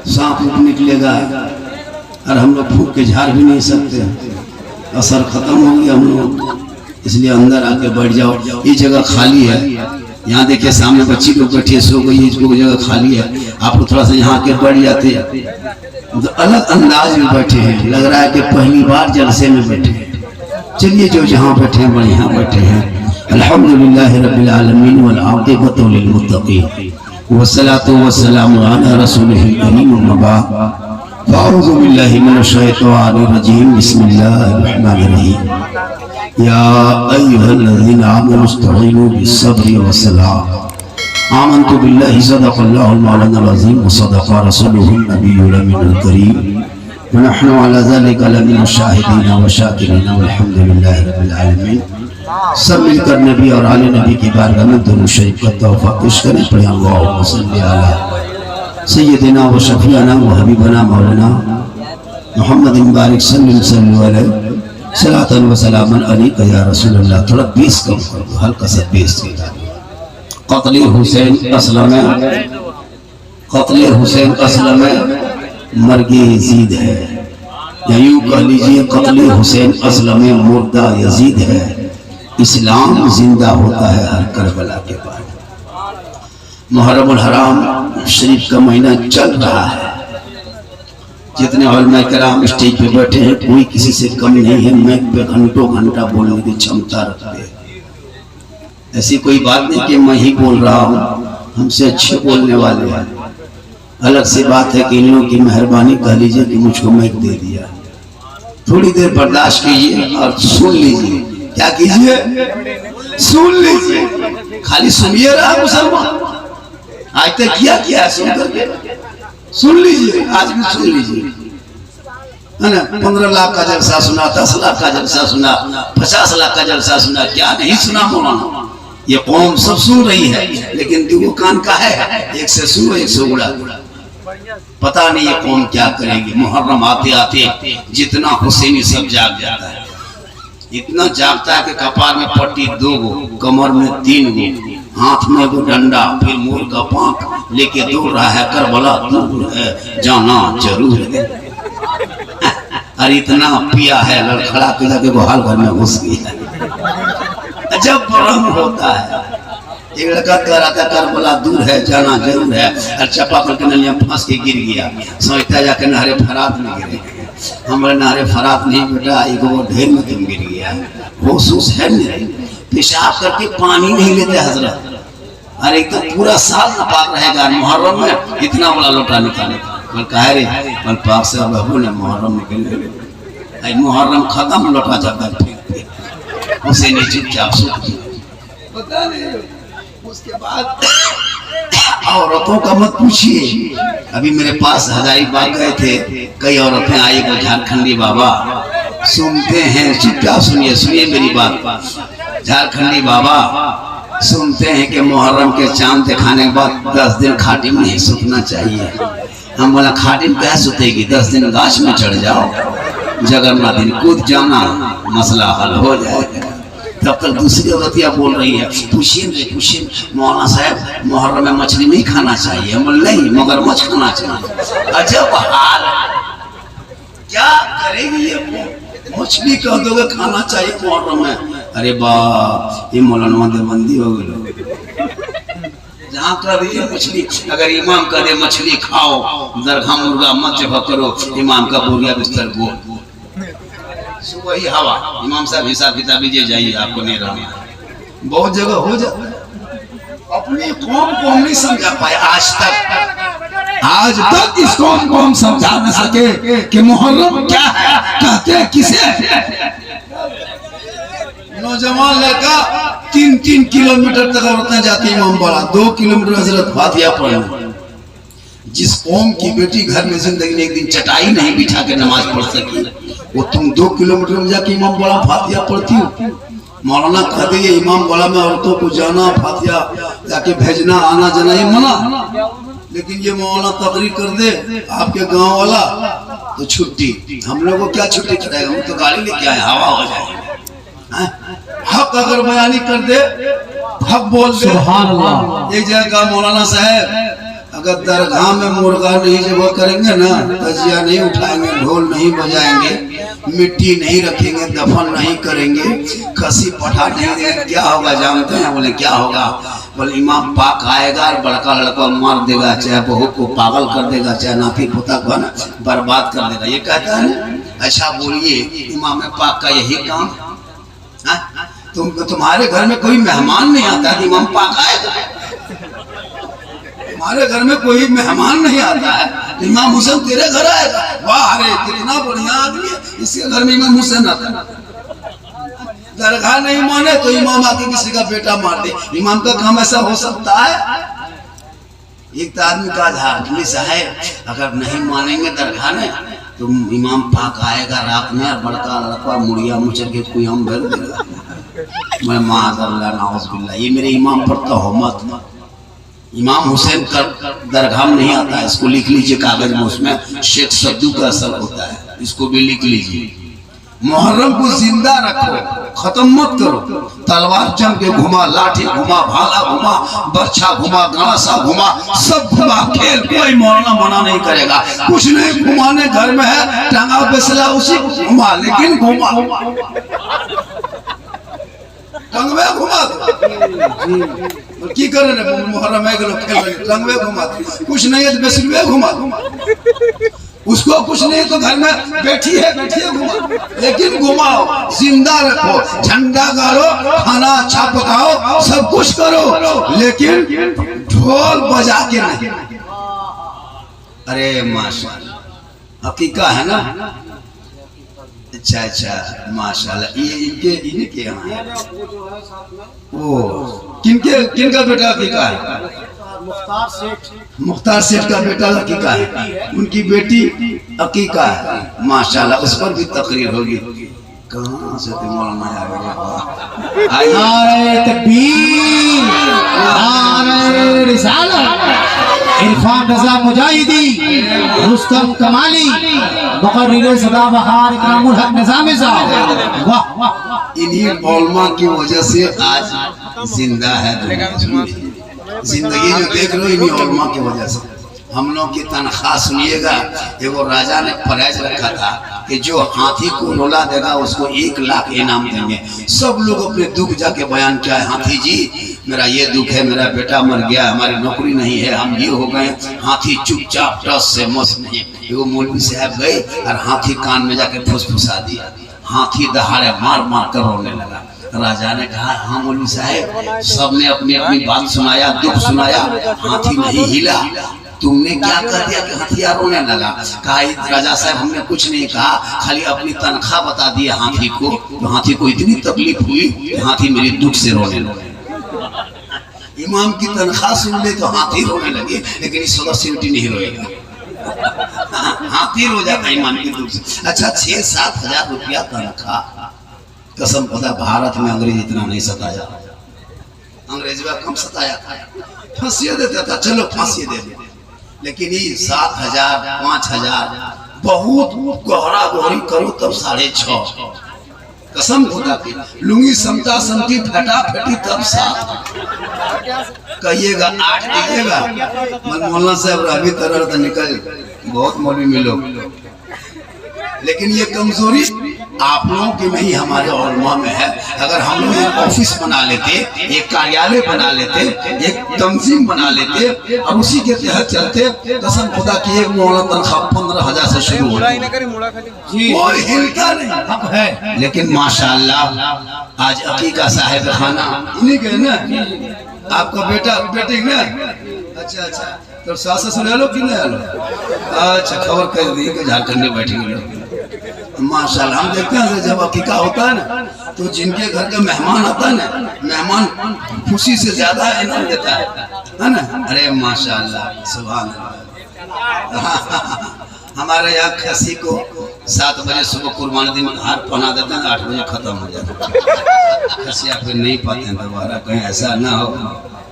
सांप उठ निकलेगा और हम लोग फूंक के झाड़ भी नहीं सकते, असर खत्म हो गया हम लोग। इसलिए अंदर आके बैठ जाओ। ये जगह खाली है, यहाँ देखिए सामने बच्ची लोग बैठी सो गई, इसको जगह खाली है। आप लोग थोड़ा सा यहाँ आके बैठ जाते तो अलग अंदाज में बैठे हैं, लग रहा है कि पहली बार जलसे में बैठे हैं। चलिए जो जहाँ बैठे हैं बढ़िया बैठे हैं। अल्हम्दुलिल्लाह रब्बिल आलमीन वल आक़िबतु लिल मुत्तक़ीन वस्सलातु वस्सलामु अला रसूलिहिल करीम अम्मा बाद। अऊज़ु बिल्लाहि मिनश शैतानिर रजीम। बिस्मिल्लाहिर रहमानिर रहीम। या अय्युहल्लज़ीना आमनू इस्तईनू बिस्सब्रि वस्सलाह। आमन्तु बिल्लाहि सदक़ल्लाहुल मौलानाल अज़ीम व सदक़ रसूलुहुन नबियुल अमीनुल करीम व नहनु अला ज़ालिका लमिनश शाहिदीन व शाकिरीन वल्हम्दुलिल्लाहि रब्बिल आलमीन। सब मिलकर नबी और आले नबी की बारगाह में दुरूद शरीफ का तोहफा पेश करें। पढ़ें अल्लाहुम्मा सल्लि अला सय्यदिना व शफीअना व हबीबना मौलाना मुहम्मदिन बारिक सल्लल्लाहु अलैहि सलातन व सलामन अलैका या रसूलल्लाह। थोड़ा बेस कम कर दो, हल्का सा बेस के साथ। क़त्ल हुसैन असलम, क़त्ल हुसैन असलम मर्गे यजीद है, या यूं कह लीजिए क़त्ल हुसैन असलम मुर्दा यजीद है। इस्लाम जिंदा होता है हर करबला के बाद। मुहर्रम हराम शरीफ का महीना चल रहा है। जितने उलमा किराम स्टेज पे बैठे हैं कोई किसी से कम नहीं है, माइक पे घंटों घंटा बोलने की क्षमता रखते हैं। ऐसी कोई बात नहीं कि मैं ही बोल रहा हूँ, हमसे अच्छे बोलने वाले हैं। अलग सी बात है कि इन लोगों की मेहरबानी कह लीजिए कि मुझको माइक दे दिया। थोड़ी देर बर्दाश्त कीजिए और सुन लीजिए। क्या कीजिए? सुन लीजिए। खाली सुनिए रहा मुसलमान, आज तक किया सुन करके सुन लीजिए, आज भी सुन लीजिए, है ना। 15 लाख का जलसा सुना, 10 लाख का जलसा सुना, 50 लाख का जलसा सुना, क्या नहीं सुना मौलाना। ये कौम सब सुन रही है, लेकिन दो कान का है, एक से सुनो एक से उड़ा। पता नहीं ये कौम क्या करेगी। मुहर्रम आते आते जितना हुसैनी सब जाग जाता है, इतना जागता है कि कपार में पट्टी 2 गो, कमर में 3 गो, हाथ में वो डंडा, फिर मोर का पांख लेके दौड़ रहा है। करबला दूर है, जाना जरूर है। अरे इतना पिया है, लड़खड़ा के जाके गोहाल घर में घुस गया। जब भ्रम होता है, एक लड़का कह रहा था करबला दूर है, जाना जरूर है, और चपा करके नलियां फंस के गिर गया। सोचता जाके नहरे फरात में गिरे। हमारे नहरे फरात नहीं बेटा, एक वो ढेर में तुम गिर गया। होशूस है नहीं, पेशाब करके पानी नहीं लेते हजरत। अरे तो पूरा साल नापाक रहेगा, मुहर्रम में इतना बड़ा लोटा निकाले। कह रे पाक से बहू ने मुहर्रम निकले, मुहर्रम खत्म लोटा जाकर फेंक उसे नहीं चुपचाप सूख। उसके बाद औरतों का मत पूछिए। अभी मेरे पास हजारीबाग गए थे, कई औरतें आई, वो झारखंडी बाबा सुनते हैं, चुपचाप सुनिए, सुनिए मेरी बात। झारखंडी बाबा सुनते हैं कि मुहर्रम के चांद दिखाने के बाद 10 दिन खाटी में नहीं सूखना चाहिए। हम बोला खाटी में क्या सुतेगी, 10 दिन गाछ में चढ़ जाओ, जगन्नाथ दिन कूद जाना, मसला हल हो जाएगा। तब तक दूसरी औरतियाँ बोल रही है, पूछिए मौलाना साहब मुहर्रम में मछली नहीं खाना चाहिए। हम बोले नहीं, मगरमच्छ खाना चाहिए। अजब हाल, क्या करेगी ये, मछली कह दोगे खाना चाहिए मुहर्रम में। अरे बाप, ये मौलाना देवबंदी हो गए। जहाँ कर रही है मछली, अगर इमाम कह दे मछली खाओ, दरगाह मुर्गा मत जब करो, इमाम का बोरिया बिस्तर गो सुबह ही हवा। इमाम साहब हिसाब किताब लीजिए, जाइए, आपको नहीं रहना। बहुत जगह हो जाता है, अपनी कौम को नहीं समझा पाए आज तक इस कौम को हम समझा न सके कि मुहर्रम क्या है, कहते हैं किसे। नौजवान लड़का 3-3 किलोमीटर तक औरतें जाती, इमाम बाड़ा 2 किलोमीटर हजरत फातिहा पढ़ने। जिस कौम की बेटी घर में जिंदगी में एक दिन चटाई नहीं बिठा के नमाज पढ़ सकी, वो तुम 2 किलोमीटर में जाके इमाम बाड़ा फातिहा पढ़ती हो। मौलाना कह दे इमाम बाड़ा में औरतों को जाना, फातिहा जाके भेजना, आना जाना ये मना। लेकिन ये मौलाना तकरीर कर दे आपके गांव वाला तो छुट्टी। हम लोगों को क्या छुट्टी कराएगा, हम तो गाड़ी लेके आए, हवा हो जाएगी। हक अगर बयानी कर दे, हक बोल दे, सुभान अल्लाह। एक जगह का मौलाना साहब अगर दरगाह में मुर्गा नहीं जब करेंगे ना, तजिया नहीं उठाएंगे, ढोल नहीं बजाएंगे, मिट्टी नहीं रखेंगे, दफन नहीं करेंगे, खसी पठा नहीं देंगे, क्या होगा जानते हैं? बोले क्या होगा? बोले इमाम पाक आएगा और बड़का लड़का मार देगा, चाहे बहू को पागल कर देगा, चाहे नाती पोता को ना बर्बाद कर देगा। ये कहता है। अच्छा बोलिए, इमाम पाक का यही काम? तुम्हारे घर में कोई मेहमान नहीं आता, इमाम पाक आएगा? हमारे घर में कोई मेहमान नहीं आता है, इमाम हुसैन तेरे घर आएगा? वाह, अरे कितना बढ़िया आदमी है, इसके घर में इमाम हुसैन आता है। दरगाह नहीं माने तो इमाम आके किसी का बेटा मार दे, इमाम का काम ऐसा हो सकता है? एक तो आदमी का हाथमी साहब, अगर नहीं मानेंगे दरगाह में तो इमाम पाक आएगा रात में, बड़का लड़का मुड़िया मुचर के कोई हम भर देगा। मैं माज़अल्लाह नाउज़ुबिल्लाह, ये मेरे इमाम पर तोहमत। इमाम हुसैन का दरगाह में नहीं आता है, इसको लिख लीजिए कागज में, उसमें शेख सद्दू का असर होता है, इसको भी लिख लीजिए। मुहर्रम को जिंदा रखो, खत्म मत करो। तलवार चम के घुमा, लाठी घुमा, भाला घुमा, बर्छा घुमा, गणासा घुमा, सब घुमा, खेल कोई मौलाना मना नहीं करेगा। कुछ नहीं घुमाने, घर में है टांगा बेसला उसी घुमा, लेकिन घुमा, टंगवे घुमा की करे रे मुहर्रम है लोग खेल रहे, टंगवे घुमा, कुछ नहीं है तो बेसलवे घुमा, उसको कुछ नहीं तो घर में बैठी है घुमा, लेकिन घुमाओ, जिंदा रखो, झंडा गाड़ो, खाना अच्छा पकाओ, सब कुछ करो, लेकिन ढोल बजा के नहीं। अरे माशाल्लाह, अकीका है ना? अच्छा माशाल्लाह, ये इनके यहाँ वो किनका बेटा अकीका है? मुख्तार सेठ का बेटा अकीका है, उनकी बेटी अकीका है। माशाल्लाह, उस पर भी तकरीर होगी। कहाँ से मौलाना आ गए? नारे तकबीर, नारे रिसालत, इरफान रजा मुजाहिदी, रुस्तम कमाली, मुकर्रिर सदाबहार इकरामुल हक निज़ामी साहब, वाह। इन्हीं उलमा की वजह से आज जिंदा है जिंदगी जो देख लो, इन्हीं उलमा की वजह से। हम लोग की तनख्वाह सुनिएगा, एगो राजा ने प्राइज रखा था कि जो हाथी को रोला देगा उसको 1 लाख इनाम देंगे। सब लोग अपने दुख जाके बयान किया है, हाथी जी मेरा ये दुख है, मेरा बेटा मर गया, हमारी नौकरी नहीं है, हम ये हो गए। हाथी चुपचाप टस से मस नहीं। एगो मौलवी साहब गए और हाथी कान में जाके फुसफुसा दिया, हाथी दहाड़े मार मार कर रोने लगा। राजा ने कहा हाँ मौलवी साहब, सबने अपनी अपनी बात सुनाया, दुख सुनाया, हाथी नहीं हिला, तुमने क्या कर दिया कि हथियार रोने लगा? कहा राजा साहब हमने कुछ नहीं कहा, खाली अपनी तनख्वाह बता दिया हाथी को, तो हाथी को इतनी तकलीफ हुई कि हाथी मेरे दुख से रोने लगे। इमाम की तनख्वाह सुन ले तो हाथी रोने लगे, लेकिन इस वक्त सिमटी नहीं रोएगा, हाथी रो जाता इमाम की दुख से। अच्छा 6-7 हजार रुपया तनख्वाह, कसम खुदा भारत में अंग्रेज इतना नहीं सताया, अंग्रेज कम सताया था, फांसी देता था, चलो फांसी दे दे, लेकिन ये 7,000 5,000 बहुत गहरा गहरी करो तब 6.5, कसम खुदा की। लुंगी समता समती फटा फटी तब 7, कहिएगा 8 दीजिएगा। मौलाना साहब अभी तरह तो निकल, बहुत मौलवी मिलो, लेकिन ये कमजोरी आप लोगों की नहीं, हमारे उलमा में है। अगर हम लोग एक ऑफिस बना लेते, एक कार्यालय बना लेते, एक तंजीम बना लेते और उसी के तहत चलते, कसम खुदा की एक मौलाना तनख्वाह 15,000 से शुरू होती, कोई हिलता नहीं है। लेकिन माशाअल्लाह आज अकीका साहिब खाना इन्हीं के ना, आपका बेटी ना? अच्छा तो सास ससुर ले लो कि नहीं लो? अच्छा खबर कर दी कि झारखंड में बैठी हुई माशाल्लाह। हम देखते हैं जब अकीका होता है ना, तो जिनके घर का मेहमान आता है ना, मेहमान खुशी से ज्यादा इनाम देता है ना? अरे माशाल्लाह, सुभान अल्लाह। हमारे यहाँ खसी को 7 बजे सुबह कुर्बानी दिन हार पहना देते हैं, 8 बजे खत्म हो जाता है। खसी आप नहीं पाते हैं दोबारा, कहीं ऐसा ना हो।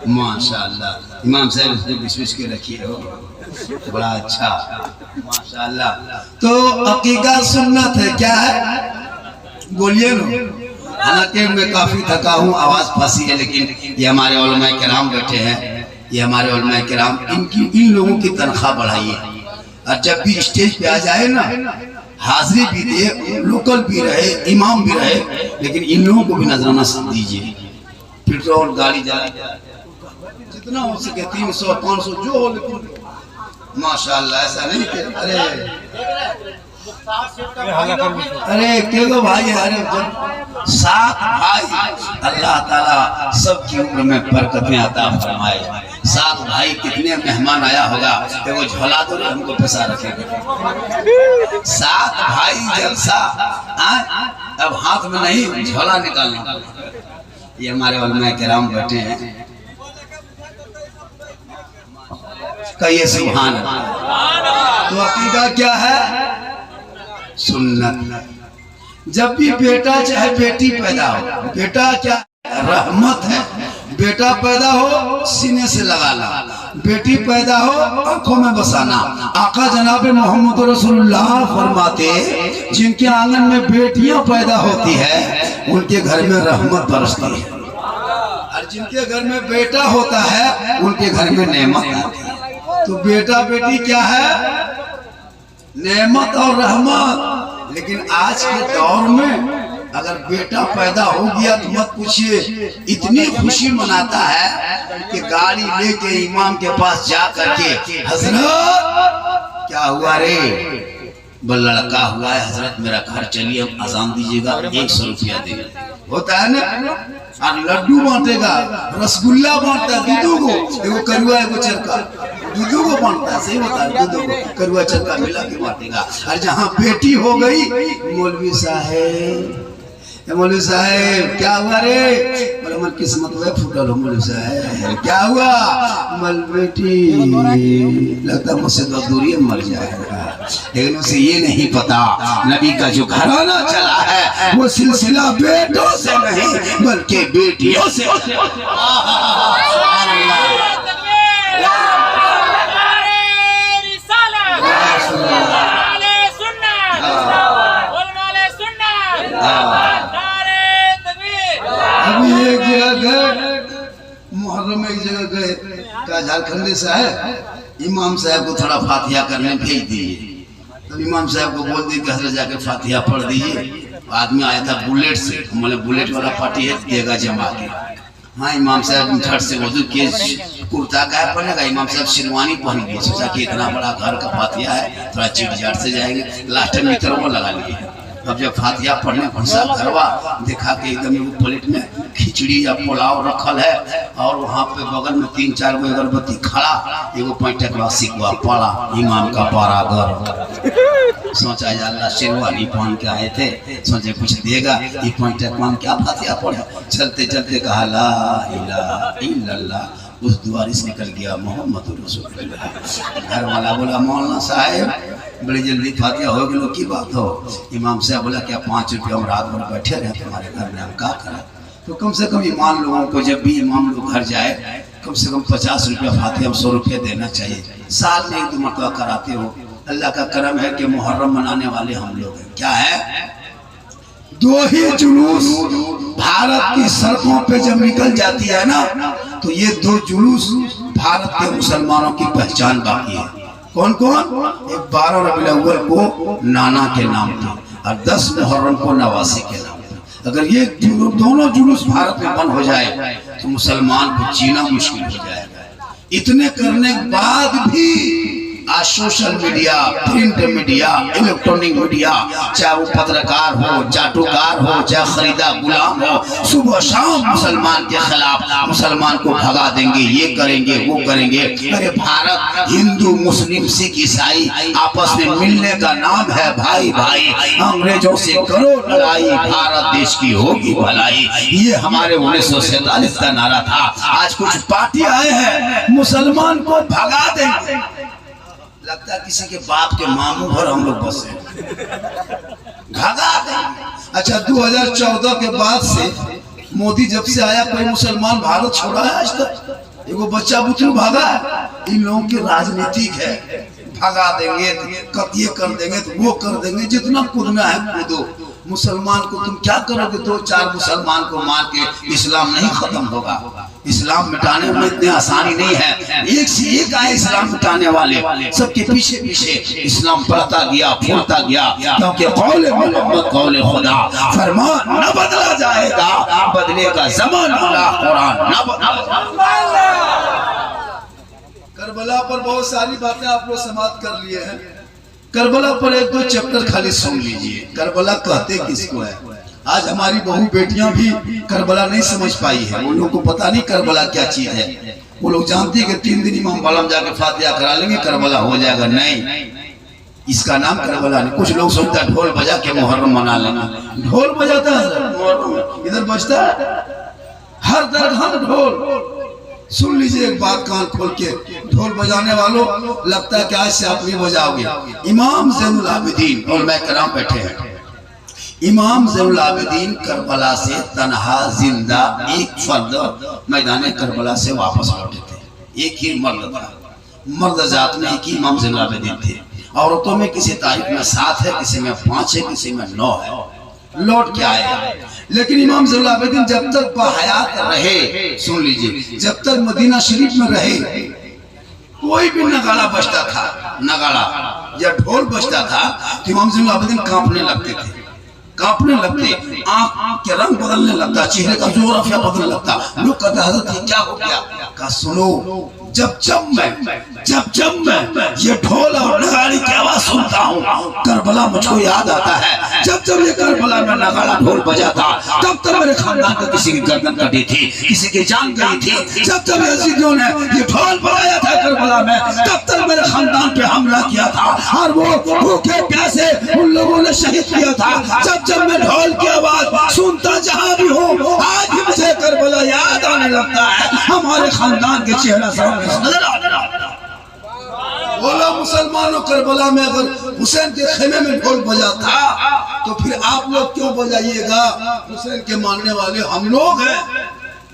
माशाल्लाह इमाम साहब इसने विश्वास के रखिए हो, बड़ा अच्छा माशाल्लाह। तो अकीका सुन्नत है, क्या है बोलिए ना। हालांकि मैं काफी थका हूँ, आवाज फंसी है, लेकिन ये हमारे उलमा किराम बैठे हैं, ये हमारे उलमा किराम, इन लोगों की तनख्वाह बढ़ाइए। और जब भी स्टेज पे आ जाए ना, हाजिरी भी दे, लोकल भी रहे, इमाम भी रहे, लेकिन इन लोगों को भी नजराना दीजिए। पेट्रोल गाड़ी जा जितना हो सके 300 500 जो हो, लेकिन माशाल्लाह ऐसा नहीं कि अरे के दो भाई, अरे जब 7 भाई, अल्लाह ताला सबकी उम्र में बरकतें अता फरमाए। 7 भाई, कितने मेहमान आया होगा, वो झोला तो हमको पैसा रखेगा। 7 भाई जलसा, अब हाथ में नहीं झोला निकालना। ये हमारे उलमा किराम बैठे हैं, कहिए सुभान अल्लाह। तो अकीदा क्या है? सुन्नत। जब भी बेटा चाहे बेटी पैदा हो, बेटा क्या रहमत है। बेटा पैदा हो सीने से लगाना, बेटी पैदा हो आंखों में बसाना। आका जनाब मोहम्मद रसूलुल्लाह फरमाते, जिनके आंगन में बेटियां पैदा होती है उनके घर में रहमत बरसती है, और जिनके घर में बेटा होता है उनके घर में नेमत आती है। तो बेटा बेटी क्या है? नेमत और रहमत। लेकिन आज के दौर में अगर बेटा पैदा हो गया तो मत पूछिए, इतनी खुशी मनाता है कि गाड़ी लेके इमाम के पास जा करके, हजरत क्या हुआ रे? बोल लड़का हुआ है हजरत, मेरा घर चलिए, हम अजान दीजिएगा, 100 रुपया देगा। होता है ना? और लड्डू बांटेगा, रसगुल्ला बांटता है दूधों को, एगो करुआ एगो चरका, दूधों को बांटता है। सही होता है, दूधों को करुआ चरका मिला के बांटेगा। और जहाँ बेटी हो गई, मौलवी साहेब, मौलवी साहेब क्या हुआ रे? बोले मन किस्मत में फूटल हो मौलवी साहेब, क्या हुआ? मल बेटी लगता मुझसे तो दूरी मर जाएगा। लेकिन उसे ये नहीं पता, नबी का जो घराना चला है वो सिलसिला बेटों से नहीं बल्कि बेटियों से। अभी एक जगह गए, मुहर्रम में एक जगह गए, का झारखंडी साहब इमाम साहब को थोड़ा फातिहा करने भेज दीजिए। तब इमाम साहब को बोल दी कि हजरत जाके फातिहा पढ़ दीजिए। आदमी आया था बुलेट से, मैंने बुलेट वाला पार्टी है देगा जमा के। हाँ, इमाम साहब झट से वजू किए, कुर्ता क्या पहनेगा, इमाम साहब शेरवानी पहन लिए। सोचा कि इतना बड़ा घर का फातिहा है, थोड़ा चिट जाट से जाएंगे, लास्ट में मित्रों लगा लिए। अब जब फातिहा पढ़ने घुसा घरवा, देखा कि एकदम वो प्लेट में खिचड़ी या पुलाव रखल है, और वहाँ पे बगल में 3-4 गो अगरबत्ती खड़ा, एगो पैंटकवा सिकवा पड़ा, इमाम का पारा घर। सोचा अल्लाह शेरवानी पहन के आए थे, सोचे कुछ देगा, ये पैंटकवा में क्या फातिहा पढ़े। चलते चलते कहा ला इलाहा इल्लल्लाह, उस द्वार से निकल गया मोहम्मद रसूलुल्लाह। घर वाला बोला मौलाना साहब बड़ी जल्दी फातिहा हो गई, की बात हो? इमाम साहब बोला क्या 5 रुपया हम रात भर बैठे रहे तुम्हारे घर में, हम क्या करें? तो कम से कम ईमान लोगों को जब भी इमाम लोग घर जाए, कम से कम 50 रुपया फातिहा 100 रुपया देना चाहिए। साल में 1-2 मरतबा कराते हो। अल्लाह का करम है कि मुहर्रम मनाने वाले हम लोग हैं। क्या है? 2 ही जुलूस भारत की सड़कों पे जब निकल जाती है ना, तो ये 2 जुलूस भारत के मुसलमानों की पहचान बाकी है। कौन कौन? एक 12 रबीउल अव्वल को नाना के नाम पे, और 10 मुहर्रम को नवासी के नाम पे। अगर ये दोनों जुलूस भारत में बंद हो जाए तो मुसलमान को जीना मुश्किल हो जाएगा। इतने करने के बाद भी आज social media, print media, electronic media, चाहे वो पत्रकार हो, चाटुकार हो, चाहे खरीदा गुलाम हो, सुबह शाम मुसलमान के खिलाफ, मुसलमान को भगा देंगे, ये करेंगे वो करेंगे। अरे भारत हिंदू मुस्लिम सिख ईसाई आपस में मिलने का नाम है भाई भाई। अंग्रेजों से करो लड़ाई, भारत देश की होगी भलाई, ये हमारे 1947 का नारा था। आज कुछ पार्टी आए हैं मुसलमान को भगा देंगे, लगता है किसी के बाप के मामू भर हम लोग बसे, भगा देंगे। अच्छा, 2014 के बाद से मोदी जब से आया, कोई मुसलमान भारत छोड़ा है आज तक? एगो बच्चा बुतरू भागा है? इन लोगों की राजनीतिक है, भगा देंगे, कतिये कर देंगे, तो वो कर देंगे, जितना कूदना है कूदो। मुसलमान को तुम क्या करोगे? 2-4 मुसलमान को मार के इस्लाम नहीं खत्म होगा। इस्लाम मिटाने में इतनी आसानी नहीं है। एक से एक आए इस्लाम मिटाने वाले, सबके पीछे पीछे इस्लाम बढ़ता गया, फूलता गया, क्योंकि कौले मोहम्मद कौले खुदा, फरमान न बदला जाएगा, बदलेगा ज़माना कुरान न बदला। करबला पर बहुत सारी बातें आप लोग समाप्त कर लिए हैं। करबला पर एक दो चैप्टर खाली सुन लीजिए। करबला कहते किसको है? आज हमारी बहू बेटियां भी करबला नहीं समझ पाई है। उन लोगों को पता नहीं करबला क्या चीज है। वो लोग जानते हैं कि 3 दिन इमाम बाला में जाके फातिहा करा लेंगे, करबला हो जाएगा। नहीं, इसका नाम करबला नहीं। कुछ लोग सोचता है ढोल बजा के मुहर्रम मना लेना। ढोल बजाता है मुहर्रम, इधर बजता है हर दरगाह में ढोल। सुन लीजिए एक बात कान खोल के, ढोल बजाने वालों, लगता है कि आज से आप नहीं बजाओगे। इमाम ज़ैनुल आबिदीन और मैं कराम बैठे हैं। इमाम ज़ैनुल आबिदीन करबला से तन्हा जिंदा एक फर्द मैदान करबला से वापस लौटे थे। एक ही मर्द था, मर्द जात में एक ही इमाम ज़ैनुल आबिदीन थे। औरतों में किसी तारीख में 7 है, किसी में 5 है, किसी में 9 है। लौट के आए। लेकिन इमाम ज़ैनुल आबिदीन जब तक बहयात रहे, सुन लीजिए, जब तक मदीना शरीफ में रहे, कोई भी नगाड़ा बजता था, नगाड़ा या ढोल बजता था, तो इमाम ज़ैनुल आबिदीन कांपने लगते थे, कांपने लगते, आंख के रंग बदलने लगता, चेहरे का जोरफिया बदलने लगता। लोग कहते हज़रत ये क्या हो गया? कहा सुनो, जब जब मैं ये ढोल और नगाड़ी की आवाज सुनता हूँ, करबला मुझको याद आता है। जब जब ये करबला में नगाड़ा ढोल बजा था, तब तब मेरे खानदान का किसी की गर्दन कटी थी, किसी की जान गई थी। जब जब यजीदियों ने ये ढोल बजाया था करबला में, तब तक मेरे खानदान पे हमला किया था और वो भूखे प्यासे उन लोगों ने शहीद किया था। जब मैं ढोल की आवाज सुनता जहाँ भी हूँ, आज भी मुझे करबला याद आने लगता है। हमारे खानदान के चेहरा सामने नजर आता है। बोला मुसलमानों, करबला में अगर हुसैन के खेमे में ढोल बजा था, तो फिर आप लोग क्यों बजाइएगा? हुसैन के मानने वाले हम लोग हैं,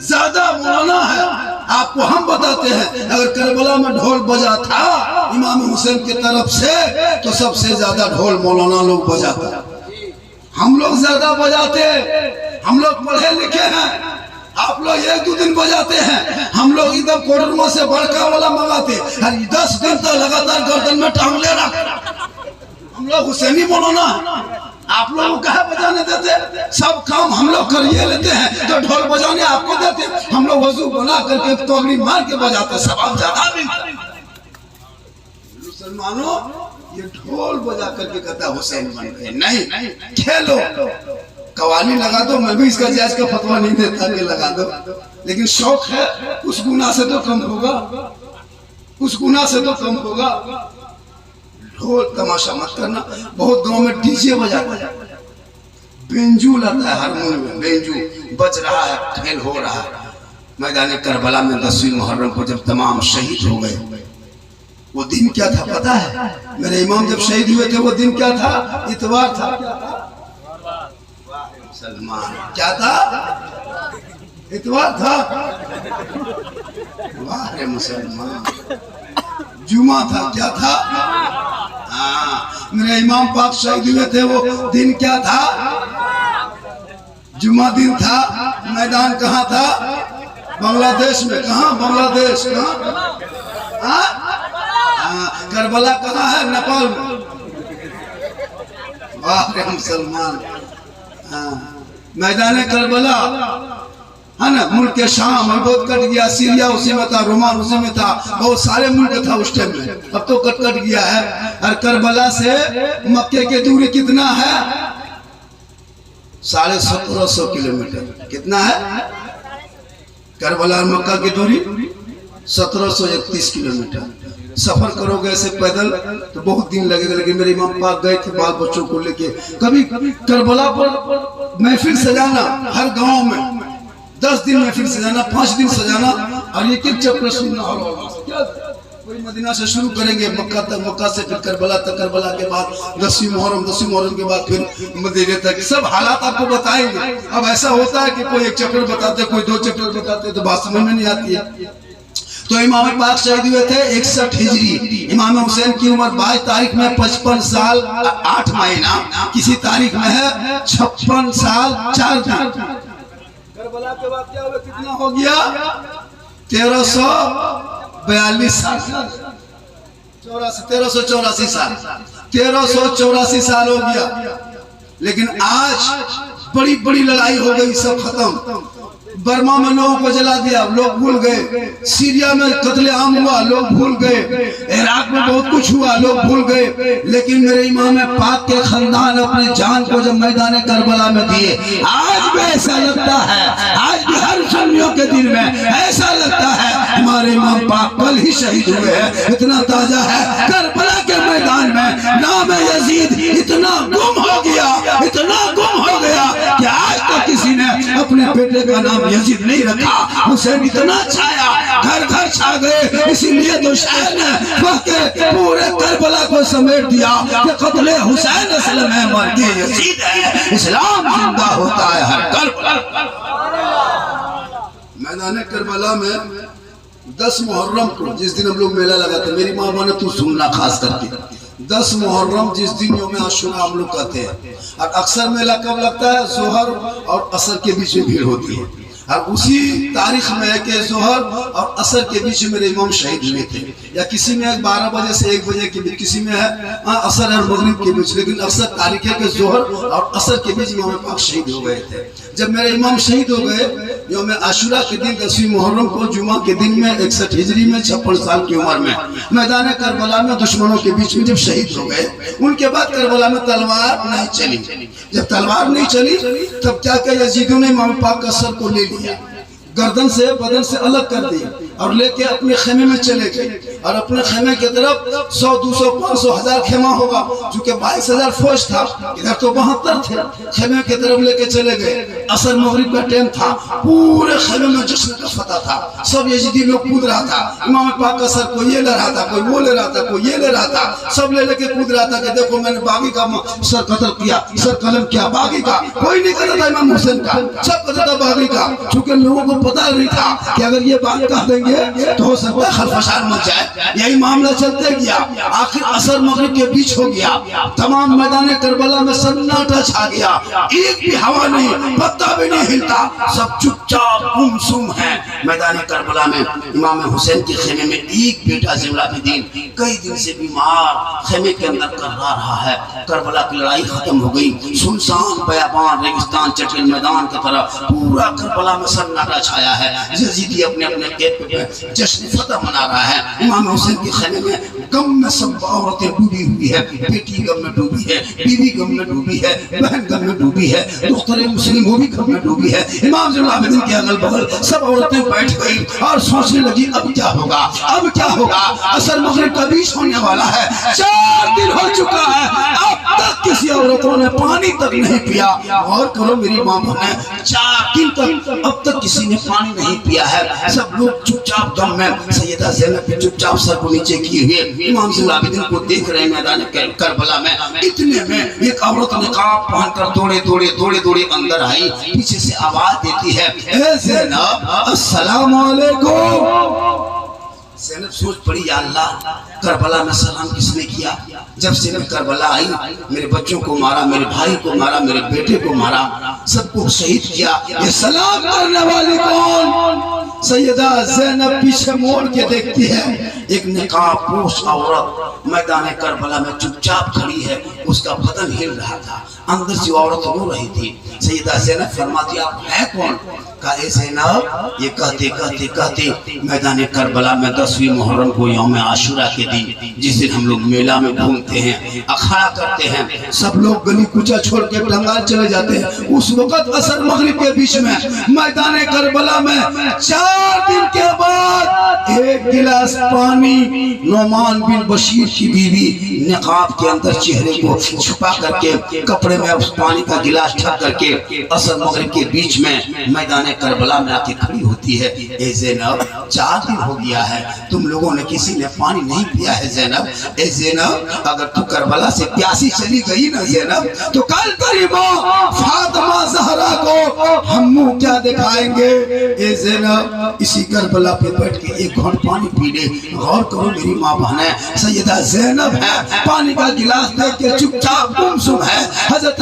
ज्यादा मौलाना है। आपको हम बताते हैं, अगर करबला में ढोल बजा था इमाम हुसैन की तरफ से, तो सबसे ज्यादा ढोल मौलाना लोग बजाते। हम लोग ज्यादा बजाते, हम लोग पढ़े लिखे हैं। आप लोग 1-2 दिन बजाते हैं, हम लोग एकदम कोडरमा से बड़का वाला मंगाते, 10 दिन तक लगातार गर्दन में टांग ले रहा। हम लोग हुसैनी मौलाना, आप लोग को कहा बजाने देते? सब काम हम लोग कर ये लेते हैं, तो ढोल बजाने आपको देते। हम लोग वजू बना करके तोगड़ी मार के बजाते, सवाब ज्यादा मिलता। मुसलमानों, ये ढोल बजा करके कहता हुसैन बन गए। नहीं, खेलो, कवाली लगा दो। मैं भी इसका जायज का फतवा नहीं देता कि लगा दो, लेकिन शौक है, उस गुनाह से तो कम होगा, उस गुनाह से तो कम होगा। ढोल तमाशा मत करना। बहुत गांव में डीजे बजाता है, बेंजू लाता है, हारमोनियम बेंजू बज रहा है, खेल हो रहा है। मैदान करबला में 10वीं मुहर्रम को जब तमाम शहीद हो गए, वो दिन क्या था पता है? मेरे इमाम जब शहीद हुए थे, वो दिन क्या था? इतवार था। सलमान क्या था? इतवार था। वाह रे मुसलमान, जुमा था। क्या था? हाँ, मेरे इमाम पाक शहीद हुए थे, वो दिन क्या था? जुमा दिन था। मैदान कहाँ था? बांग्लादेश में। कहाँ? बांग्लादेश। कहाँ? करबला कहाँ है? नेपाल में। वाह रे मुसलमान। मैदान करबला है ना, मुल्क के शाम बहुत कट गया, सीरिया उसी में था, रोमान उसी में था, बहुत सारे मुल्क था उस टाइम में। अब तो कट गया है। और करबला से मक्के की दूरी कितना है? 1750 किलोमीटर। कितना है? करबला और मक्का की दूरी 1731 किलोमीटर। सफर करोगे ऐसे पैदल तो बहुत दिन लगेगा। लेकिन मेरे इमाम पाक गए थे बाल बच्चों को लेके। कभी करबला पर महफिल सजाना, हर गांव में 10 दिन महफिल सजाना, 5 दिन सजाना, और एक चक्कर सुनना। कोई मदीना से शुरू करेंगे मक्का तक, मक्का से फिर करबला तक, करबला के बाद 10वीं मुहर्रम के बाद फिर मदीने तक। सब हालात आपको बताएंगे। अब ऐसा होता है कि कोई 1 चैप्टर बताते, कोई 2 चैप्टर बताते, तो बात समझ में नहीं आती है। तो इमाम पाक शहीद हुए थे 61 हिजरी। इमाम हुसैन की उम्र 22 तारीख में 55 साल 8 महीना, किसी तारीख में है 56 साल 4 दिन। करबला के बाद क्या हुआ? कितना हो गया? 1342 साल 1384 साल 1384 साल हो गया। लेकिन आज बड़ी बड़ी लड़ाई हो गई, सब खत्म। बर्मा में लोगों को जला दिया, लोग भूल गए। सीरिया में कत्लेआम हुआ, लोग भूल गए। इराक में बहुत कुछ हुआ, लोग भूल गए। लेकिन मेरे इमाम पाक के खानदान अपनी जान को जब मैदान करबला में दिए, आज भी ऐसा लगता है, आज भी हर सुन्नियों के दिल में ऐसा लगता है हमारे इमाम पाक कल ही शहीद हुए हैं। इतना ताजा है करबला के मैदान में नाम यजीद इतना गुम हो गया, इतना गुम हो गया कि आज तक किसी ने अपने बेटे का नाम यजीद नहीं रखा। हुसैन इतना छाया, घर घर छा गए। इसीलिए तो शायर ने पूरे करबला को समेट दिया कि कत्ले हुसैन असल में मर्द यजीद है, इस्लाम जिंदा होता है हर करबला। मैदान करबला में 10 मुहर्रम को, जिस दिन हम लोग मेला लगाते, मेरी माँ माने तू सुनना खास करके, 10 मुहर्रम जिस दिन यौम आशुरा हम लोग कहते हैं। और अक्सर मेला कब लगता है? जोहर और असर के बीच में भीड़ होती है। और उसी तारीख में है कि जोहर और असर के बीच मेरे इमाम शहीद हुए थे, या किसी में 12 बजे से 1 बजे के बीच, किसी में है असर और मगरिब के बीच। लेकिन अक्सर तारीख है कि जोहर और असर के बीच इमाम पाक शहीद हो गए थे। जब मेरे इमाम शहीद हो गए यौम आशुरा के दिन 10वीं मुहर्रम को, जुमा के दिन में 61 हिजरी में 56 साल की उम्र में मैदान करबला में दुश्मनों के बीच में जब शहीद हो गए, उनके बाद करबला में तलवार नहीं चली। जब तलवार नहीं चली तब क्या किया, यजीदों ने इमाम पाक का सर को ले लिया, गर्दन से बदन से अलग कर दिया और लेके अपने खेमे में चले गए। और अपने खेमे की तरफ 100, 200, 500, 1000 खेमा होगा, चूंकि 22,000 फौज था, इधर तो 72 थे। खेमे की तरफ लेके चले गए। असर मगरिब का टाइम था, पूरे खेमे में जश्न का फतह था, सब यजीदी लोग कूद रहा था। इमाम पाक का सर कोई ये ले रहा था, कोई वो ले रहा था, कोई ये ले रहा था, सब ले लेके कूद रहा था कि देखो मैंने बागी का सर कत्ल किया, सर कलम किया बागी का। कोई नहीं कहता था इमाम हुसैन का, सब कहता था बागी का। चूंकि लोगों को पता नहीं था कि अगर ये बात कह देंगे तो हो सकता है खलफशार मच जाए। यही मामला चलते गया, आखिर असर मगरिब के बीच हो गया। तमाम मैदान करबला में सन्नाटा छा गया, एक भी हवा नहीं, पत्ता भी नहीं हिलता, सब चुपचाप गुमसुम है। मैदान करबला में इमाम हुसैन के खेमे में एक बेटा ज़ैनुलाब्दीन कई दिन से बीमार खेमे के अंदर कररा रहा है। करबला की लड़ाई खत्म हो गई, सुनसान बयाबान रेगिस्तान चटिल मैदान की तरह पूरा करबला में सन्नाटा छाया है। यजीदी अपने अपने कैद पे जश्न फतह मना रहा है। इमाम हुसैन के खेमे में गम में सब औरतें डूबी हुई है, बेटी गम में डूबी है, बीवी गम में डूबी है, बहन गम में डूबी है, दुख्तरे मुस्लिम वो भी गम में डूबी है। इमाम ज़ैनुलाब्दीन के अगल बगल सब औरतें बैठ गई और सोचने लगी अब क्या होगा, अब क्या होगा। असर मगरिब का बीच होने वाला है, 4 दिन हो चुका है, अब तक किसी औरतों ने पानी तक नहीं पिया। और करो मेरी माँ बहने, 4 दिन तक अब तक किसी ने पानी नहीं पिया है। सब लोग चुपचाप गम में, सैयदा ज़ैनब भी चुपचाप सर को नीचे किए हुए इमाम ज़ैनुलाब्दीन को देख रहे हैं मैदान करबला में। इतने में एक औरत निकाब पहनकर दौड़े दौड़े दौड़े दौड़े अंदर आई, पीछे से आवाज देती है, ए ज़ैनब अस्सलाम वालेकुम। ज़ैनब सोच पड़ी, या अल्लाह करबला में सलाम किसने किया। जब ज़ैनब करबला आई, मेरे बच्चों को मारा, मेरे भाई को मारा, मेरे बेटे को मारा, सबको शहीद किया, ये सलाम करने वाली कौन। सैयदा ज़ैनब पीछे मोड़ के देखती है, एक निकाबपोश औरत मैदान करबला में चुपचाप खड़ी है, उसका बदन हिल रहा था, अंदर से औरत रो रही थी। सैयदा ज़ैनब फरमाती, आप है कौन। कहा, ज़ैनब, ये कहते कहते कहते मैदान करबला में 10वीं मुहर्रम को यौम आशुरा के दिन, जिस दिन हम लोग मेला में घूमते हैं, अखाड़ा करते हैं, सब लोग गली कुचा छोड़ के टंगाल चले जाते हैं, उस वक्त असर मगरिब के बीच में मैदान करबला में 4 दिन के बाद 1 गिलास पानी नोमान बिन बशीर की बीवी निकाब के अंदर चेहरे को छुपा करके कपड़े में उस पानी का गिलास ढक करके असर मगरिब के बीच में मैदान करबला में आके खड़ी होती है। ए ज़ैनब, 4 दिन हो गया है, तुम लोगों ने किसी ने पानी नहीं पिया है ज़ैनब। ए ज़ैनब, अगर तू करबला से प्यासी चली गई ना ज़ैनब, तो कल तेरी माँ फातिमा ज़हरा को हम मुंह क्या दिखाएंगे। ए ज़ैनब, इसी करबला पे बैठ के 1 घूंट पानी पी ले। गौर करो मेरी माँ बहने, सैयदा ज़ैनब है, पानी का गिलास देख के चुपचाप गुमसुम है। हज़रत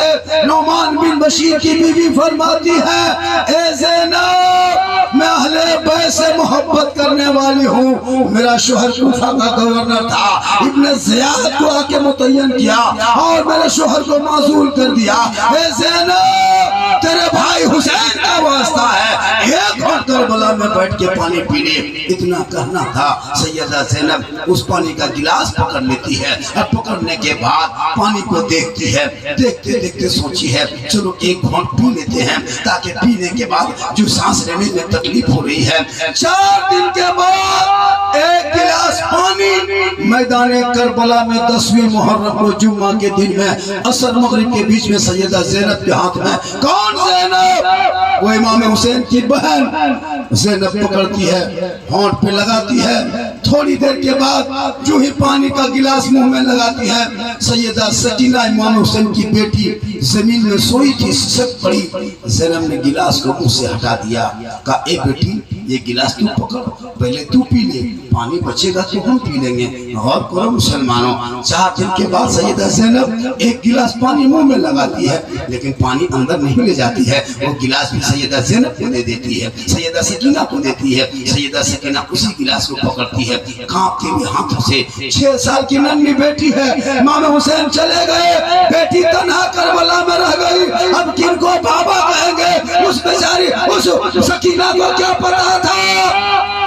नोमान बिन बशीर की बीवी फरमाती है, ए ज़ैनब मैं अहले बैत से मोहब्बत करने वाली हूँ। मेरा शोहर कूफा का गवर्नर था, इब्ने ज़ियाद को आके मुतय्यन किया और मेरे शोहर को माजूल कर दिया। ए ज़ैनब तेरे भाई हुसैन का वास्ता है, एक घोट करबला में बैठ के पानी पी ले। इतना कहना था, सैयदा ज़ैनब उस पानी का गिलास पकड़ लेती है और पकड़ने के बाद पानी को देखती है, देखते देखते सोची है चलो एक घोट पी लेते हैं ताकि पीने के बाद जो सांस लेने में तकलीफ हो रही है। 4 दिन के बाद एक गिलास पानी मैदान करबला में 10वीं मुहर्रम को जुम्मा के दिन में असर मगरिब के बीच में सैयदा ज़ैनब के हाथ में, कौन ज़ैनब? वो इमाम हुसैन की बहन ज़ैनब पकड़ती है, होंठ पे लगाती है। थोड़ी देर के बाद जो ही पानी का गिलास मुंह में लगाती है, सैयदा सकीना इमाम हुसैन की बेटी जमीन में सोई थी, सब पड़ी। ज़ैनब ने गिलास को मुंह से हटा दिया, कहा ए बेटी ये गिलास तू पकड़, पहले तू पी ले, पानी बचेगा तो हम पी लेंगे। गौर करो मुसलमानों, 4 दिन के बाद सैयदा ज़ैनब एक गिलास पानी मुंह में लगाती है, लेकिन पानी अंदर नहीं ले जाती है। वो गिलास भी सैयदा ज़ैनब को दे देती है, सैयदा सकीना को देती है। सैयदा सकीना उसी गिलास को पकड़ती है, कांपते हुए हाथों से। 6 साल की नन्ही बेटी है, इमाम हुसैन चले गए, बेटी तन्हा करबला में रह गई। अब किनको बाबा कहेंगे? उस बेचारी उस सकीना को क्या पता था?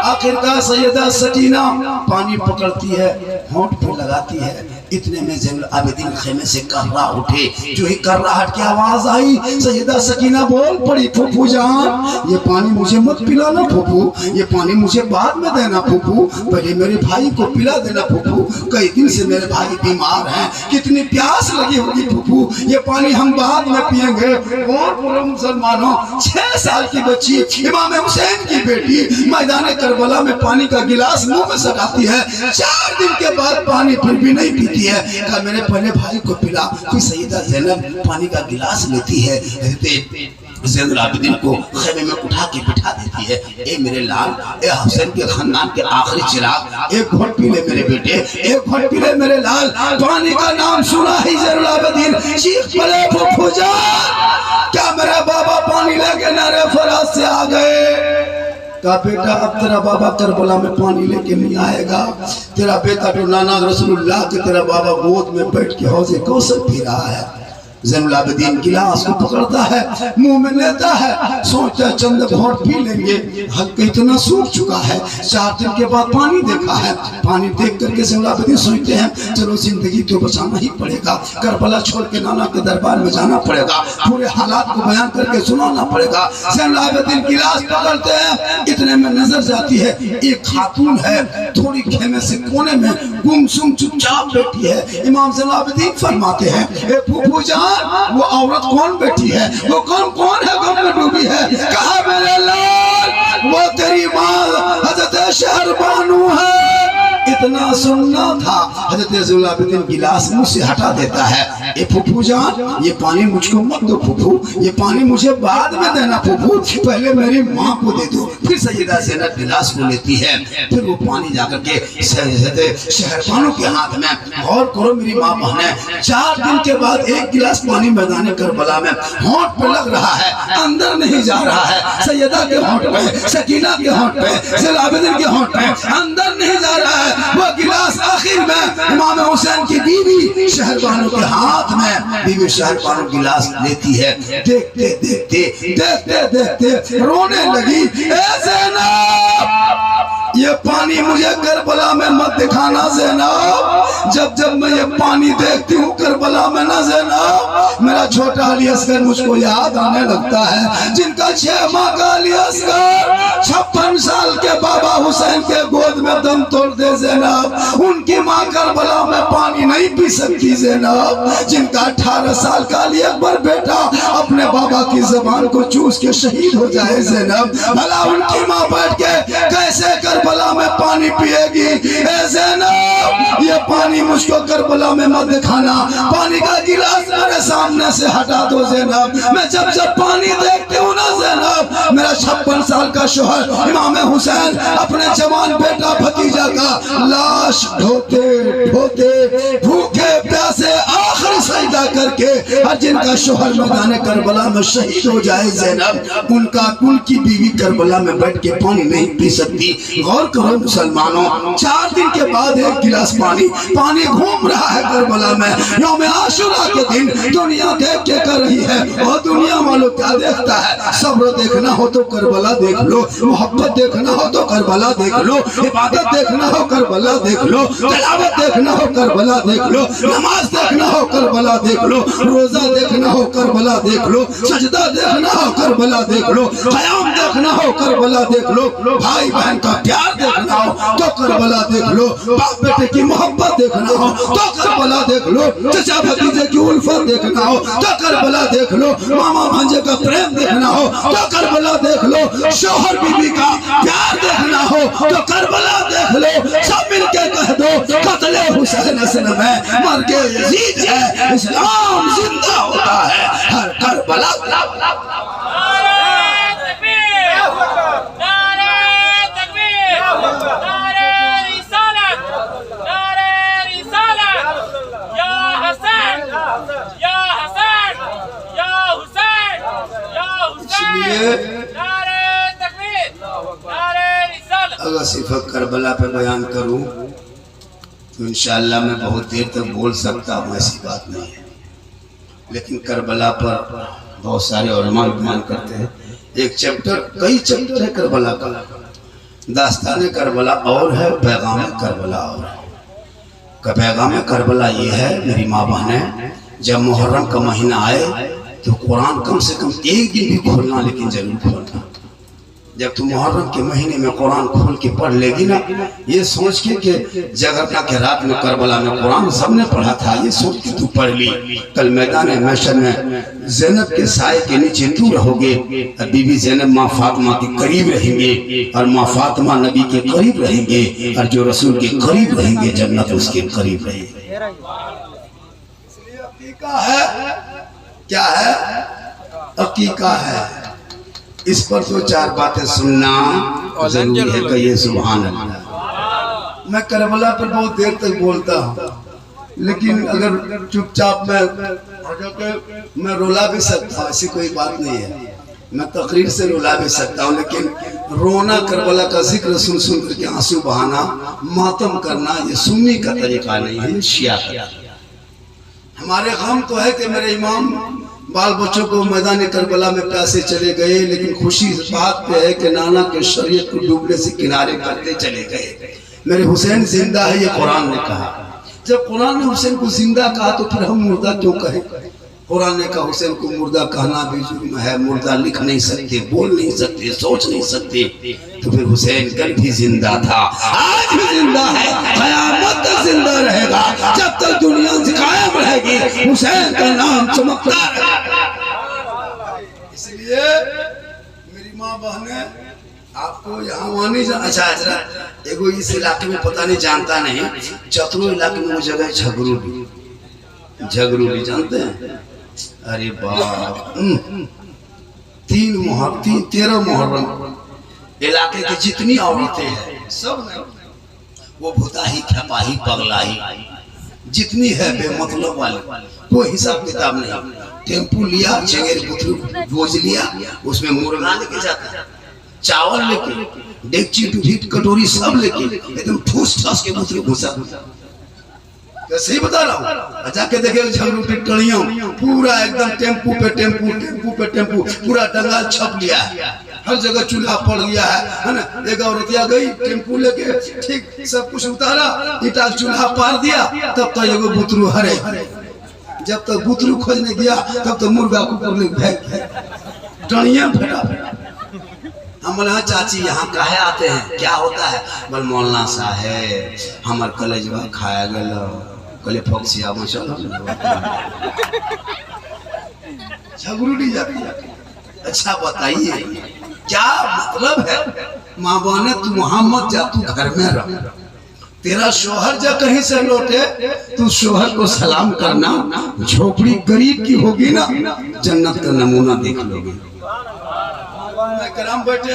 आखिरकार सैयदा सकीना पानी पकड़ती है, होंठ पे लगाती है। इतने में ज़ैनुल आबिदीन खेमे से कर्रा उठे। जो ही कर्राहट की आवाज आई, सैयदा सकीना बोल पड़ी, फूफू जान ये पानी मुझे मत पिलाना फूफू, ये पानी मुझे बाद में देना फूफू, पहले मेरे भाई को पिला देना फूफू, कई दिन से मेरे भाई बीमार हैं, कितनी प्यास लगी होगी फूफू, ये पानी हम बाद में पिएंगे। और पूरे मुसलमानों, 6 साल की बच्ची इमाम हुसैन की बेटी मैदान करबला में पानी का गिलास मुंह में सटाती है। 4 दिन के बाद पानी फिर भी नहीं पीती है। कहा मेरे पहले भाई को पिला। फिर सैयदा ज़ैनब पानी का गिलास लेती है, ज़ैनुल आबिदीन को खेमे में उठा के बिठा देती है। ए मेरे लाल, ए हुसैन के खानदान के आखिरी चिराग, एक घोट पी ले मेरे बेटे, एक घोट पी ले मेरे लाल। पानी का नाम सुना ही ज़ैनुल आबिदीन चीख पड़े, फूफू जान क्या मेरा बाबा पानी लेके नारे फराज से आ गए? कहा बेटा अब तेरा बाबा करबला में पानी लेके नहीं आएगा, तेरा बेटा जो नाना रसूलुल्लाह के तेरा बाबा गोद में बैठ के हौज़े कौसर पी रहा है। ज़ैनुल आबिदीन गिलास को पकड़ता है, मुंह में लेता है, सोचता है चंद घोट पी लेंगे, हल्का इतना सूख चुका है। 4 दिन के बाद पानी देखा है, पानी देख करके ज़ैनुल आबिदीन सोचते हैं चलो जिंदगी तो बचाना ही पड़ेगा, करबला छोड़ के नाना के दरबार में जाना पड़ेगा, पूरे हालात को बयान करके सुनाना पड़ेगा। ज़ैनुल आबिदीन गिलास पकड़ते हैं, इतने में नजर जाती है एक खातून है, थोड़ी खेमे से कोने में गुमसुम चुपचाप बैठी है। इमाम ज़ैनुल आबिदीन फरमाते हैं ए फूफू जान वो औरत कौन बैठी है, वो कौन है गम में डूबी है? कहा मेरे लाल वो तेरी माँ हज़रत शहरबानू है। इतना सुनना था, हज़रत ज़ैनुल आबिदीन गिलास मुंह से हटा देता है। ए फूफू जान ये पानी मुझको मत दो फूफू, ये पानी मुझे बाद में देना फूफू, पहले मेरी माँ को दे दो। फिर सैयदा ज़ैनब गिलास को लेती है, फिर वो पानी जाकर के शहरबानू के हाथ में। गौर करो मेरी माँ बहने, 4 दिन के बाद एक गिलास पानी मैदान करबला में होंठ पे लग रहा है, अंदर नहीं जा रहा है। सैयदा के होंठ पे, सकीना के होंठ पे, ज़ैनुल आबिदीन के होंठ पे, अंदर नहीं जा रहा है। वो गिलास आखिर में इमाम हुसैन की बीवी शहरबानू के हाथ में, बीवी शहरबानू गिलास लेती है। देखते देखते देखते देखते रोने लगी, ए ज़ैनब ये पानी मुझे करबला में मत दिखाना ज़ैनब, जब जब मैं ये पानी देखती हूँ करबला में ना ज़ैनब, मेरा छोटा अली असगर मुझको याद आने लगता है, जिनका 6 माह का अली असगर 56 साल के बाबा हुसैन के गोद में दम तोड़ दे ज़ैनब, उनकी माँ करबला में पानी नहीं पी सकती ज़ैनब, जिनका 18 साल का अली अकबर बेटा अपने बाबा की ज़बान को चूस के शहीद हो जाए ज़ैनब, भला उनकी माँ बैठ के कैसे करबला में पानी पिएगी? ए ज़ैनब ये पानी मुझको करबला में मत दिखाना, पानी का गिलास मेरे सामने से हटा दो ज़ैनब, मैं जब जब पानी देखती हूँ ना ज़ैनब, मेरा 56 साल का शोहर इमाम हुसैन अपने जवान बेटा भतीजा का लाश ढोते ढोते भूखे प्यासे आखिरी सजदा जा करके हर जिनका शोहर मैदान करबला में शहीद हो जाए ज़ैनब, उनकी बीवी करबला में बैठ के पानी नहीं पी सकती। गौर करो मुसलमानों, 4 दिन के बाद एक गिलास पानी घूम रहा है करबला में। यौम आशुरा के दिन दुनिया देख के कर रही है, और दुनिया वालों क्या देखता है? सब्र देखना हो तो करबला देख लो, मोहब्बत देखना हो तो करबला देख लो, इबादत देखना हो करबला देख लो, तिलावत देखना हो करबला देख लो, नमाज देखना हो करबला देख लो, रोजा देखना हो करबला देख लो, सजदा देखना हो करबला देख लो, क़याम देखना हो करबला देख लो, भाई बहन का प्यार देखना हो तो करबला देख लो, बाप बेटे की मोहब्बत देखना हो तो करबला देख लो, चचा भतीजे की उल्फत देखना हो तो करबला देख लो, मामा भांजे का प्रेम देखना हो तो करबला देख लो, शोहर बीवी का प्यार देखना हो तो करबला देख लो। सब मिलके कह दो कत्ले हुसैन असल में मर के यजीद है, इस्लाम जिंदा होता है हर करबला। अगर सिर्फ करबला पे बयान करूं तो इंशाअल्लाह मैं बहुत देर तक बोल सकता हूँ, ऐसी बात नहीं है। लेकिन करबला पर बहुत सारे उलमा बयान करते हैं। एक चैप्टर, कई चैप्टर है करबला का। दास्तान करबला और है, पैगाम करबला और है। पैगाम करबला ये है मेरी माँ बहनें, जब मुहर्रम का महीना आए तो कुरान कम से कम एक दिन भी खोलना, लेकिन जरूर खोलना। जब तू मुहर्रम के महीने में कुरान खोल के पढ़ लेगी ना, ये सोच के कि जगरना के रात में करबला में कुरान सबने पढ़ा था, ये सोच के तू पढ़ ली, कल मैदान महशर में ज़ैनब के साए के नीचे तू रहोगे, और बीबी ज़ैनब माँ फातिमा के करीब रहेंगे, और माँ फातिमा नबी के करीब रहेंगे, और जो रसूल के करीब रहेंगे जन्नत उसके करीब रहेगी। अकीका है, क्या है? अकीका है। इस पर तो 4 बातें सुनना जरूरी है। कहिए सुभान अल्लाह। मैं करबला पर बहुत देर तक बोलता हूँ, लेकिन अगर चुपचाप मैं रुला भी सकता हूँ, ऐसी कोई बात नहीं है। मैं तकरीर से रुला भी सकता हूँ, लेकिन रोना, करबला का जिक्र सुन सुन करके आंसू बहाना, मातम करना, ये सुन्नी का तरीका नहीं है, शिया का। हमारे गम तो है कि मेरे इमाम बाल बच्चों को मैदान करबला में प्यासे चले गए, लेकिन खुशी इस बात पे है कि नाना के शरीयत को डूबने से किनारे करते चले गए। मेरे हुसैन जिंदा है, ये कुरान ने कहा। जब कुरान ने हुसैन को जिंदा कहा तो फिर हम मुर्दा क्यों कहें? कुरान ने कहा हुसैन को मुर्दा कहना भी जुर्म है। मुर्दा लिख नहीं सकते, बोल नहीं सकते, सोच नहीं सकते, तो फिर हुसैन कल भी जिंदा था, आज भी जिंदा है, क़यामत तक जिंदा रहेगा। जब तक दुनिया कायम रहेगी हुसैन का नाम चमकता रहेगा। इसलिए मेरी माँ बहने, आपको यहाँ वानी अच्छा एगो इस इलाके में पता नहीं जानता नहीं, चतरो इलाके में वो जगह झगरू भी जानते हैं। अरे बाप, 13 मुहर्रम इलाके की जितनी औरतें हैं सब में वो भुताही, खपाही, पगलाही जितनी है बेमतलब वाले, कोई हिसाब किताब नहीं। टेम्पू लिया, चेंगेर पुतरू बोझ लिया, उसमें मुर्गा लेके जाता, चावल लेके, डेगची टूफी कटोरी सब लेके एकदम ठूस ठास के पुतरू घुसा। सही बता रहा हूँ। जाके देखे झगड़ू टिटकड़ियों पूरा एकदम टेम्पू पे टेम्पू पूरा डंगा छप लिया है, हर जगह चूल्हा पड़ गया है ना। एक औरतिया गई टेम्पू लेके, ठीक सब कुछ उतारा, ईटा चूल्हा पार दिया, तब तक एगो बुतरू हरे। जब तक बुतरू खोजने गया तब तक मुर्गा कुकर ले डणिया फेंका। हम बोले चाची यहाँ काहे आते हैं, क्या होता है? बोल मौलाना साहेब हमार कलेजवा खाया गया, कले फक्सिया चलो झगड़ू जाती। अच्छा बताइए क्या मतलब है? माँ बहने तू वहां मत जा, तू घर में रह। तेरा शोहर जब कहीं से लौटे तू शोहर को सलाम करना। झोपड़ी गरीब की होगी ना, जन्नत का नमूना देख लोगे। करम बैठे,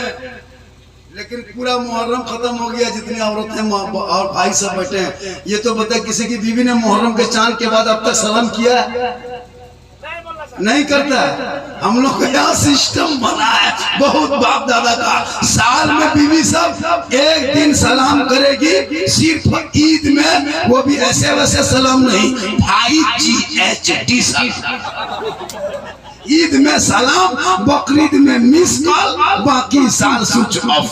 लेकिन पूरा मुहर्रम खत्म हो गया, जितनी औरतें और भाई सब बैठे हैं। ये तो बता किसी की बीवी ने मुहर्रम के चांद के बाद अब तक सलाम किया है? नहीं करता है। हम लोग का यहाँ सिस्टम बना है बहुत बाप दादा का। साल में बीवी सब एक दिन सलाम करेगी, सिर्फ ईद में, वो भी ऐसे वैसे सलाम नहीं, 5GHD ईद में सलाम, बकरीद में मिस कॉल, बाकी साल स्विच ऑफ।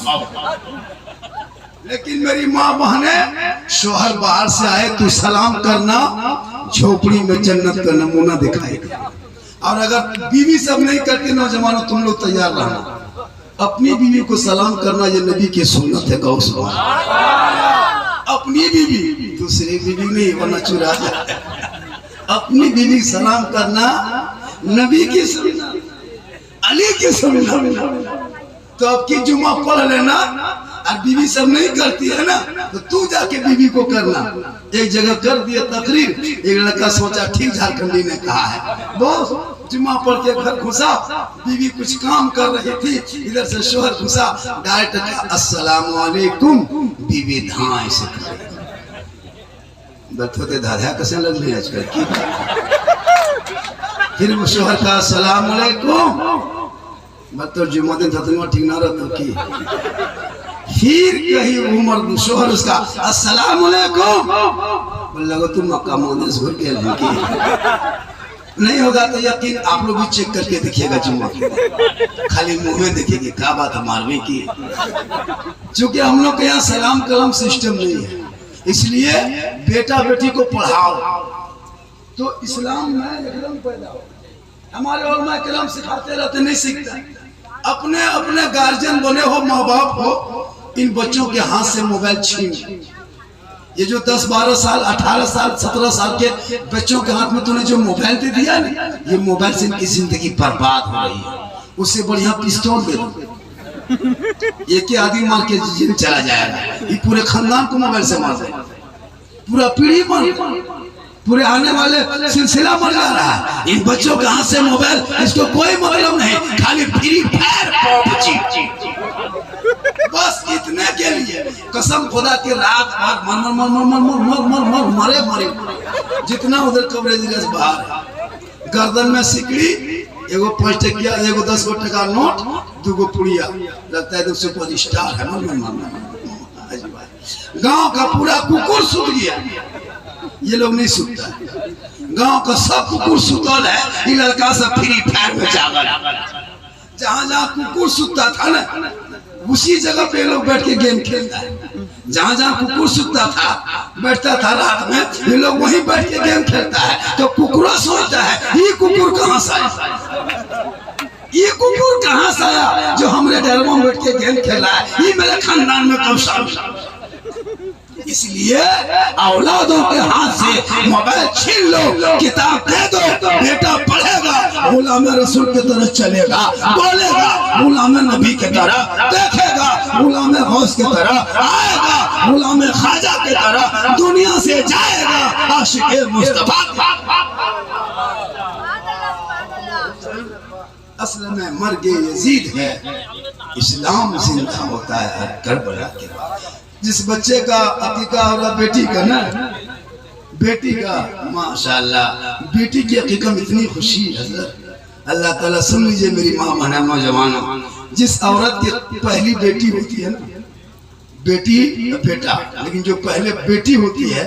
लेकिन मेरी माँ बहने, शोहर बाहर से आए तू सलाम करना, झोपड़ी में जन्नत का नमूना दिखाएगा। और अगर बीवी सब नहीं करती नौजवानों, तुम लोग तैयार रहना, अपनी बीवी को सलाम करना ये नबी की सुन्नत है। गौ सुबह अपनी बीवी, दूसरी बीवी नहीं, वरना चुरा जाए। अपनी बीवी सलाम करना नबी की सुन्नत, अली की सुन्नत। तो अब की जुमा पढ़ लेना, और बीवी सब नहीं करती है ना, तो तू जाके बीवी को करना। एक जगह कर दिया तकरीर, एक लड़का सोचा ठीक झारखंडी ने कहा है, बॉस जुमा पढ़ के घर घुसा, बीवी कुछ काम कर रही थी, इधर से शोहर घुसा, डायरेक्ट अस्सलाम वालेकुम, बीवी धाए से बतौते दादा कैसे लग रही आजकल की। फिर वो शोहर का अस्सलाम वालेकुम, मतलब जुम्मा दिन था ठीक ना रहता की। फिर कहीं उमर शोहर उसका अस्सलाम वालेकुम, लगा तुम मक्का मोहम्मद घुर के नहीं होगा तो यकीन आप लोग भी चेक करके देखिएगा जुम्मा, खाली मुंह में देखिएगा क्या बात है मारने की। क्योंकि हम लोग के यहाँ सलाम कलाम सिस्टम नहीं है, इसलिए बेटा बेटी को पढ़ाओ तो इस्लाम में एकदम पैदा हो। हमारे उलमा कलाम सिखाते रहते, नहीं सीखता। अपने अपने गार्जियन बने हो, माँ बाप हो, इन बच्चों के हाथ से मोबाइल छीन। ये जो 10, 12 साल, 18 साल, 17 साल के बच्चों के हाथ में तूने जो मोबाइल दे दिया ना, ये मोबाइल से इनकी जिंदगी बर्बाद हो रही है। उससे बढ़िया पिस्तौल दे दो, एक ही आदमी मार के जिन चला जाएगा। ये पूरे खानदान को मोबाइल से मार दे, पूरा पीढ़ी मर, पूरे आने वाले सिलसिला मर जा रहा है। इन बच्चों के हाथ से मोबाइल, इसको कोई मतलब नहीं, खाली फ्री फायर पबजी, बस इतने के लिए कसम खुदा की रात भर मर मर मर मर मर मर मर मर मरे मरे। जितना उधर कवरेज बाहर है, गर्दन में सिकड़ी, एगो 5 टकिया, एगो 10 गो टका नोट, 2 गो पुड़िया, लगता है तो सुपर स्टार है। गांव का पूरा कुकुर सुत गया, ये लोग नहीं सुतता है। गांव का सब कुकुर सुतल है, ये लड़का सब फ्री फायर में जागल। जहाँ जहाँ कुकुर सुतता था ना, उसी जगह पे लोग बैठ के गेम खेलता है। जहाँ जहाँ कुकुर सुतता था, बैठता था रात में, ये लोग वहीं बैठ के गेम खेलता है। तो कुकुरा सोचता है ये कुकुर कहाँ से आया, ये कुकुर कहाँ से आया जो हमारे डर में बैठ के गेम खेला है, ये मेरे खानदान में कब शामिल। इसलिए औलादों के हाथ से मोबाइल छीन लो, किताब दे दो, बेटा पढ़ेगा, गुलाम रसूल की तरह चलेगा, बोलेगा गुलाम नबी की तरह, देखेगा गुलाम गौस की तरह, आएगा गुलाम ख्वाजा की तरह, दुनिया से जाएगा आशिक़े मुस्तफा। असल में मर्गे यजीद है, इस्लाम जिंदा होता है हर करबला के बाद। जिस बच्चे का अकीका हो रहा, बेटी का ना, बेटी का माशाल्लाह, बेटी की अकीका में इतनी खुशी है। अल्लाह ताला सुन लीजिए मेरी माँ बहना नौजवानों, जिस औरत की पहली बेटी होती है ना, बेटी बेटा, लेकिन जो पहले बेटी होती है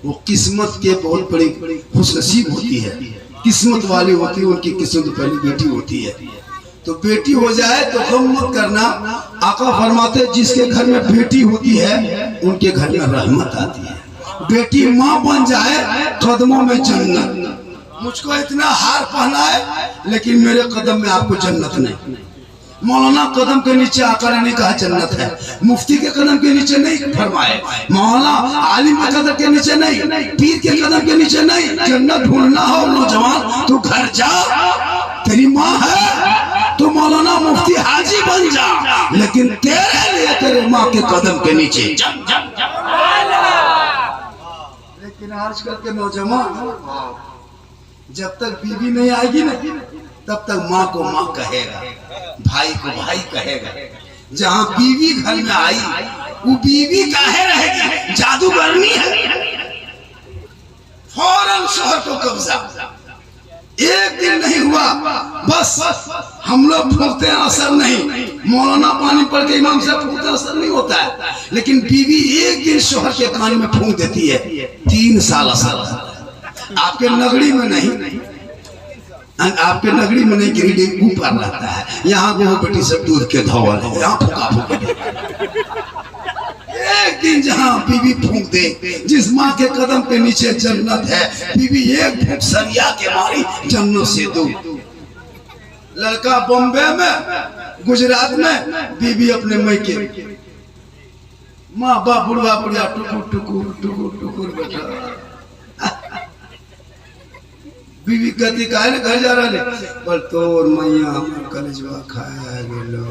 वो किस्मत के बहुत बड़ी खुशनसीब होती है, किस्मत वाली होती है, उनकी किस्मत पहली बेटी होती है। तो बेटी हो जाए तो गम मत करना। आका फरमाते जिसके घर में बेटी होती है उनके घर में रहमत आती है। बेटी माँ बन जाए कदमों में जन्नत। मुझको इतना हार पहना है लेकिन मेरे कदम में आपको जन्नत नहीं। मौलाना कदम के नीचे आकर नहीं कहा जन्नत है, मुफ्ती के कदम के नीचे नहीं फरमाए, मौलाना आलिम के कदम के नीचे नहीं, पीर के कदम के नीचे नहीं। जन्नत ढूंढना हो नौजवान तो घर जा, तेरी माँ है, तू मौलाना मुफ्ती हाजी बन जा, लेकिन तेरे लिए तेरे माँ के कदम के नीचे। लेकिन आजकल के नौजवान जब तक बीवी नहीं आएगी ना तब तक माँ को माँ कहेगा, भाई को भाई कहेगा। जहाँ बीवी घर में आई वो बीवी काहे रहेगी, जादूगरनी है, फौरन शोहर को कब्जा। एक दिन नहीं हुआ, बस हम लोग फूकते हैं, असर नहीं। मौलाना पानी पढ़ के इमाम से फूकते हैं, असर नहीं होता है। लेकिन बीवी एक दिन शोहर के कान में फूंक देती है, 3 साल असर होता है। आपके नगरी में नहीं, आपके नगरी में नहीं, गिरिडीह ऊपर रहता है। यहाँ वो बेटी सब दूध के धौल है, यहाँ फूका फूका। एक दिन जहाँ बीवी फूंक दे, जिस माँ के कदम पे नीचे जन्नत है, बीवी एक फूंक सरिया के मारी जन्नत से दूर। लड़का बॉम्बे में, गुजरात में, बीवी अपने मैके, माँ बाप बुढ़वा बुढ़िया टुकुर टुकुर टुकुर टुकुर बैठा। बीवी कहती काहे ने घर जा रहा है, बोल तोर मैया हमर कलेजवा खाया गेलो,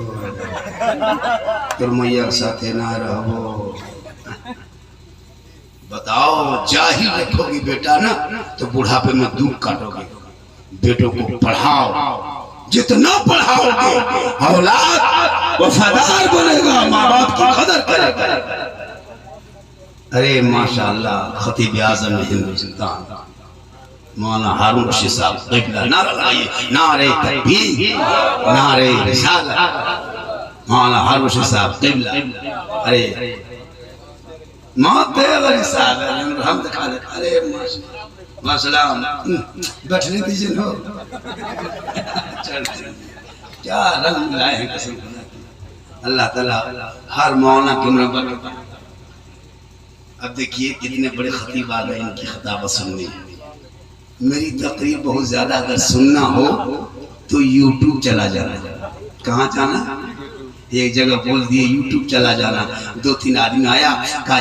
तोर मैया के साथे ना रहो। बताओ, जाहिल रखोगी बेटा ना तो बुढ़ापे में दुख काटोगे। बेटों को पढ़ाओ, जितना पढ़ाओगे औलाद वफादार बनेगा, माँ बाप की कदर करेगा। अरे माशाअल्लाह, खतीब आज़म हिंदुस्तान मौलाना हारून रशीद साहब क़िबला, नारा लगाइए, नारे तकबीर, नारे रिसालत। मौलाना हारून रशीद साहब क़िबला। अरे माते वाली साहब हम दिखा दे। अरे माशाअल्लाह, बैठने दीजिए नो। क्या रंग लाए हैं कसम खुदा। अल्लाह ताला हर मौलाना की मरहमत। अब देखिए कितने बड़े खतीब आ गए, इनकी खिताबत सुनने। मेरी तकरीर बहुत ज्यादा अगर सुनना हो तो YouTube चला जाना। कहाँ जाना? एक जगह बोल दिए YouTube चला जाना। 2-3 आदमी आया, कहा